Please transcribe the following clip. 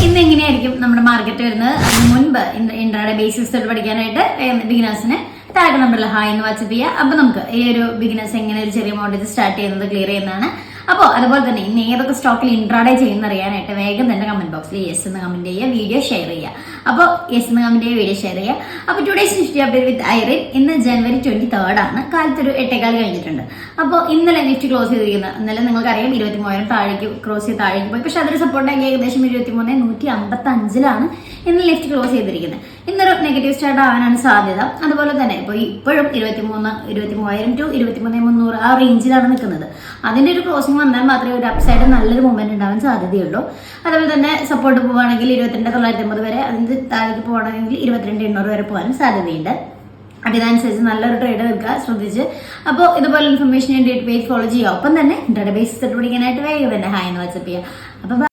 ഇന്ന് എങ്ങനെയായിരിക്കും നമ്മുടെ മാർക്കറ്റ് വരുന്നത് അതിന് മുൻപ് ഇൻട്രാഡേ ബേസിക്സ് പഠിക്കാനായിട്ട് ബിഗിനേഴ്സിന് ടാഗ് നമ്പറിൽ ഹായ് എന്ന് വാട്സ്ആപ്പ് ചെയ്യുക. അപ്പൊ നമുക്ക് ഈ ഒരു ബിഗിനേഴ്സ് എങ്ങനെ ഒരു ചെറിയ എമൗണ്ട് സ്റ്റാർട്ട് ചെയ്യുന്നത് ക്ലിയർ ചെയ്യുന്നതാണ്. അപ്പോൾ അതുപോലെ തന്നെ ഇന്ന് ഏതൊക്കെ സ്റ്റോക്കിൽ ഇൻട്രാഡേ ചെയ്യുന്ന അറിയാനായിട്ട് വേഗം തന്നെ കമന്റ് ബോക്സിൽ യെസ് എന്ന് കമന്റ് ചെയ്യുക, വീഡിയോ ഷെയർ ചെയ്യുക. അപ്പോൾ യെസ് എന്ന് കമന്റ് ചെയ്യുക, വീഡിയോ ഷെയർ ചെയ്യുക. അപ്പോൾ ടുഡേസ് നിഫ്റ്റി അപ്ഡേറ്റ് വിത്ത് ഐറിൻ ഇന്ന് ജനുവരി 23 ആണ്. കാലത്തൊരു 8:15 കഴിഞ്ഞിട്ടുണ്ട്. അപ്പോൾ ഇന്നലെ നിഫ്റ്റി ക്ലോസ് ചെയ്തിരിക്കുന്നത്, ഇന്നലെ നിങ്ങൾക്കറിയാം 23,000 താഴേക്ക് ക്രോസ് ചെയ്ത് താഴേക്ക് പോയി. പക്ഷെ അതൊരു സപ്പോർട്ടാക്കി ഏകദേശം 23,155 ഇന്ന് നിഫ്റ്റി ക്ലോസ് ചെയ്തിരിക്കുന്നത്. ഇന്നൊരു നെഗറ്റീവ് സ്റ്റാർട്ട് ആവാനാണ് സാധ്യത. അതുപോലെ തന്നെ ഇപ്പോഴും 23,000 to 23,300 ആ റേഞ്ചിലാണ് നിൽക്കുന്നത്. അതിന്റെ ഒരു ക്ലോസിംഗ് വന്നാൽ മാത്രമേ ഒരു അപ്സൈഡ് നല്ലൊരു മൂവ്മെന്റ് ഉണ്ടാവാൻ സാധ്യതയുള്ളൂ. അതുപോലെ തന്നെ സപ്പോർട്ട് പോവുകയാണെങ്കിൽ 22,950 വരെ, അതിന് താഴേക്ക് പോവുകയാണെങ്കിൽ 22,800 വരെ പോകാനും സാധ്യതയുണ്ട്. അപ്പോൾ ഇതനുസരിച്ച് നല്ലൊരു ട്രേഡ് എടുക്കുക, ശ്രദ്ധിച്ച്. അപ്പോൾ ഇതുപോലെ ഇൻഫർമേഷൻ വേണ്ടിയിട്ട് പേജ് ഫോളോ ചെയ്യുക. ഒപ്പം തന്നെ ഡാറ്റാബേസ് പഠിക്കാനായിട്ട് വേഗം തന്നെ ഹായ് എന്ന് വാട്സ്ആപ്പ് ചെയ്യുക. അപ്പോൾ